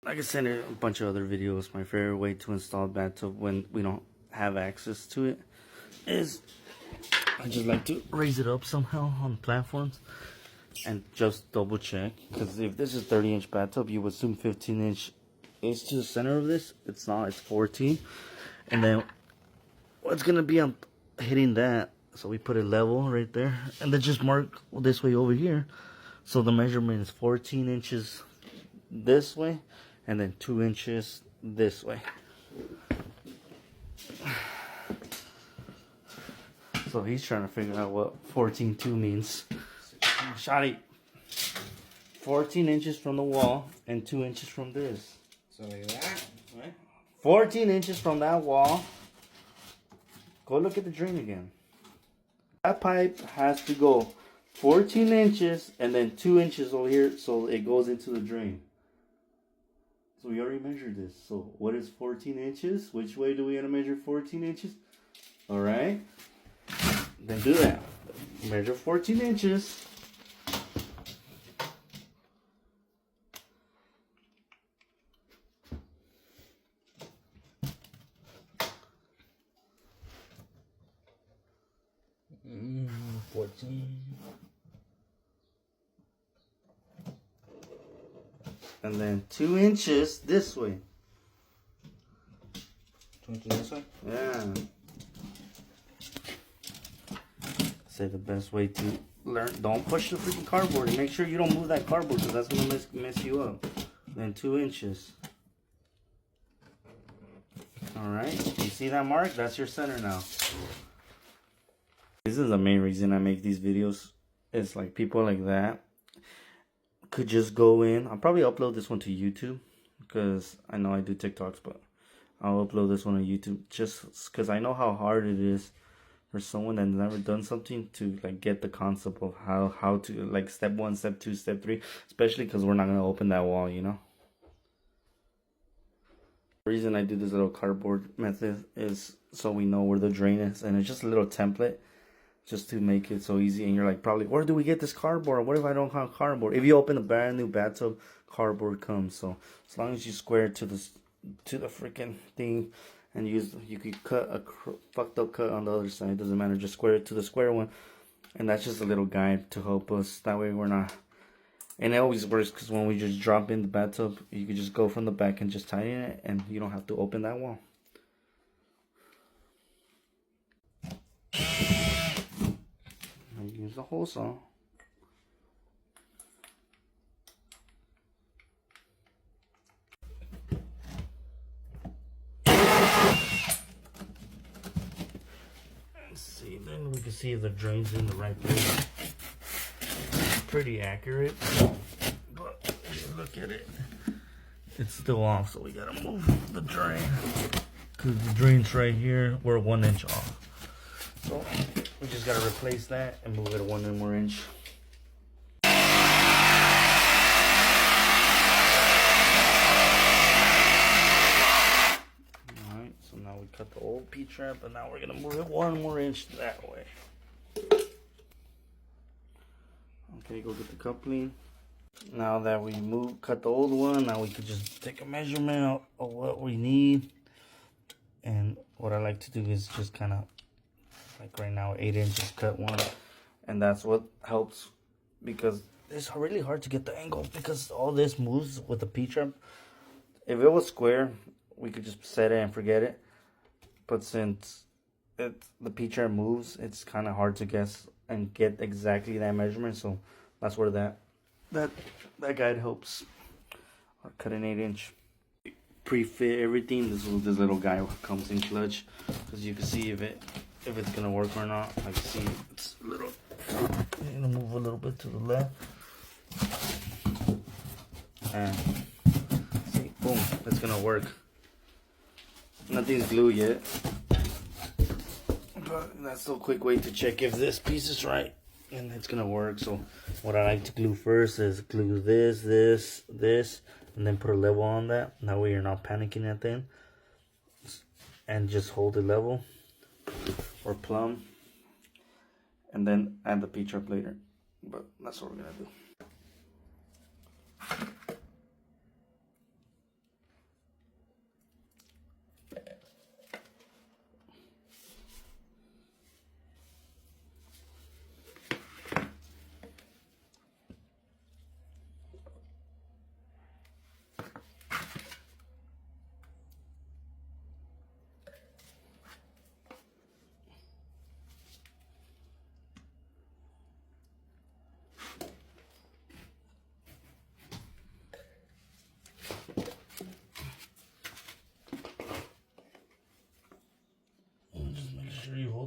Like I said in a bunch of other videos, my favorite way to install a bathtub when we don't have access to it is I just like to raise it up somehow on platforms and just double check. Because if this is 30-inch bathtub, you would assume 15-inch is to the center of this. It's not, it's 14. And then what's going to be on hitting that? So we put it level right there. And then just mark this way over here. So the measurement is 14 inches this way. And then 2 inches this way. So he's trying to figure out what 14.2 means. Shotty. 14 inches from the wall and 2 inches from this. So like that, right? 14 inches from that wall. Go look at the drain again. That pipe has to go 14 inches and then 2 inches over here so it goes into the drain. So we already measured this. So what is 14 inches? Which way do we want to measure 14 inches? Alright. Then do that. Measure 14 inches. Mm, 14. And then 2 inches this way. 2 inches this way? Yeah. Say the best way to learn. Don't push the freaking cardboard and make sure you don't move that cardboard because that's going to mess you up. Then 2 inches. Alright. You see that mark? That's your center now. This is the main reason I make these videos. It's like people like that could just go in. I'll probably upload this one to YouTube because I know I do TikToks, but I'll upload this one on YouTube just because I know how hard it is for someone that's never done something to like get the concept of how to like step 1, step 2, step 3, especially because we're not going to open that wall, you know. The reason I do this little cardboard method is so we know where the drain is, and it's just a little template just to make it so easy. And you're like, probably, where do we get this cardboard? What if I don't have cardboard? If you open a brand new bathtub, cardboard comes. So as long as you square it to the freaking thing, and you could cut a fucked up cut on the other side. Doesn't matter. Just square it to the square one, and that's just a little guide to help us. That way we're not. And it always works because when we just drop in the bathtub, you could just go from the back and just tighten it, and you don't have to open that wall. Use the hole saw. Let's see, then we can see if the drain's in the right place. Pretty accurate, but if you look at it, it's still off, so we gotta move the drain because the drain's right here. We're 1 inch off, so we just gotta replace that and move it 1 more inch. Alright, so now we cut the old P-trap, and now we're gonna move it 1 more inch that way. Okay, go get the coupling. Now that we cut the old one, now we could just take a measurement of what we need. And what I like to do is just kind of, like right now, 8 inches, cut one. And that's what helps, because it's really hard to get the angle because all this moves with the P-trap. If it was square, we could just set it and forget it. But since the P-trap moves, it's kind of hard to guess and get exactly that measurement. So that's where that guide helps. Or cut an 8 inch. Pre-fit everything. This little guy comes in clutch, because you can see if it's gonna work or not. I can see it's a little. I'm gonna move a little bit to the left. And see, boom, it's gonna work. Nothing's glued yet, but that's still a quick way to check if this piece is right and it's gonna work. So what I like to glue first is glue this, and then put a level on that. That way you're not panicking at the end, and just hold it level or plumb, and then add the P-trap later. But that's what we're gonna do.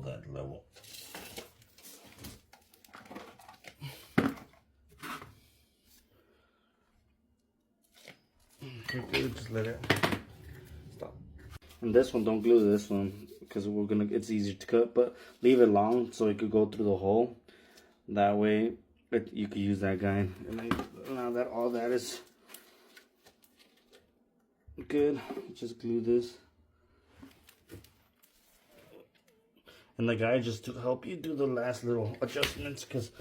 hold that level. Okay, good. Just let it stop. And this one, don't glue this one because it's easier to cut, but leave it long so it could go through the hole. That way, you could use that guide. And now that all that is good, just glue this. And the guide just to help you do the last little adjustments, because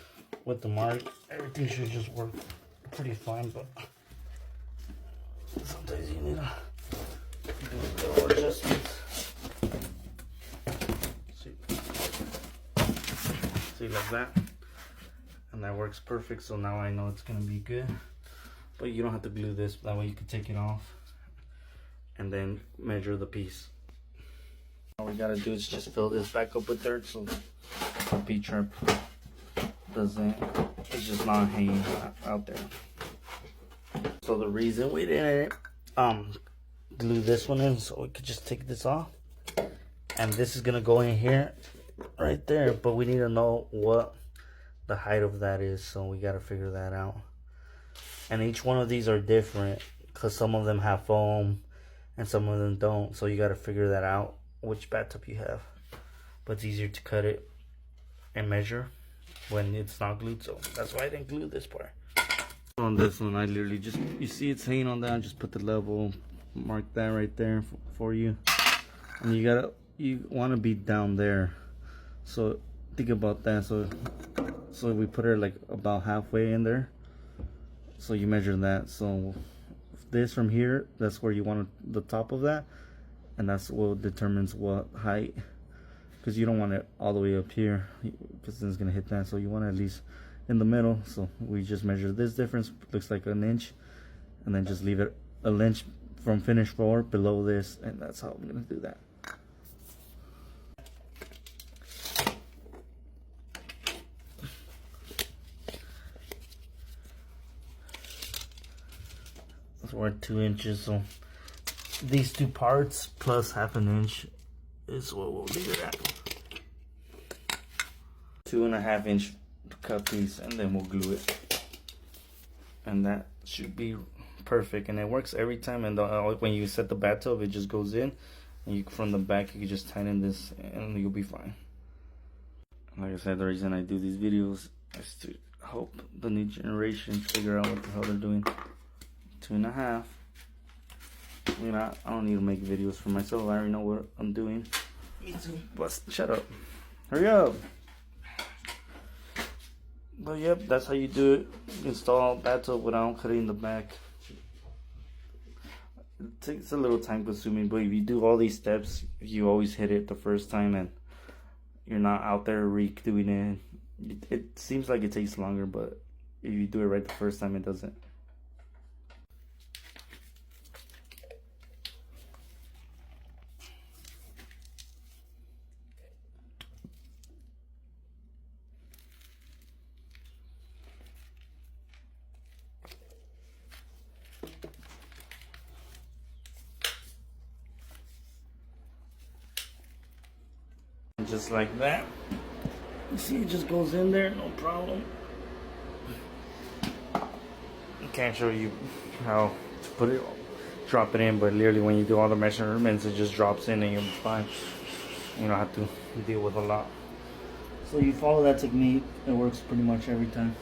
with the mark, everything should just work pretty fine, but sometimes you need to do little adjustments. See, like that. And that works perfect, so now I know it's gonna be good. But you don't have to glue this, that way you can take it off and then measure the piece. All we gotta do is just fill this back up with dirt so the P-trap doesn't, it's just not hanging out there. So the reason we didn't glue this one in, so we could just take this off, and this is gonna go in here right there, but we need to know what the height of that is, so we got to figure that out. And each one of these are different because some of them have foam and some of them don't, so you got to figure that out which bathtub you have. But it's easier to cut it and measure when it's not glued, so that's why I didn't glue this part. On this one, I literally just, you see it's hanging on that, just put the level, mark that right there for you, and you want to be down there, so think about that. So we put her like about halfway in there, so you measure that. So this from here, that's where you want the top of that, and that's what determines what height, because you don't want it all the way up here because then it's gonna hit that, so you want it at least in the middle. So we just measure this difference, looks like an inch, and then just leave it an inch from finished floor below this, and that's how I'm gonna do that. We're at 2 inches, so these two parts plus half an inch is what we'll leave it at. 2.5 inch cut piece, and then we'll glue it, and that should be perfect. And it works every time. And when you set the bathtub, it just goes in, and you from the back you can just tighten this, and you'll be fine. Like I said, the reason I do these videos is to help the new generation figure out what the hell they're doing. 2.5. You know, I don't need to make videos for myself. I already know what I'm doing. Me too. But shut up. Hurry up. But yep, that's how you do it. Install bathtub without cutting the back. It takes a little time consuming, but if you do all these steps, you always hit it the first time, and you're not out there redoing it. It seems like it takes longer, but if you do it right the first time, it doesn't. Just like that. You see, it just goes in there, no problem. I can't show you how to put it, drop it in, but literally when you do all the measurements, it just drops in and you'll be fine. You don't have to deal with a lot. So you follow that technique, it works pretty much every time.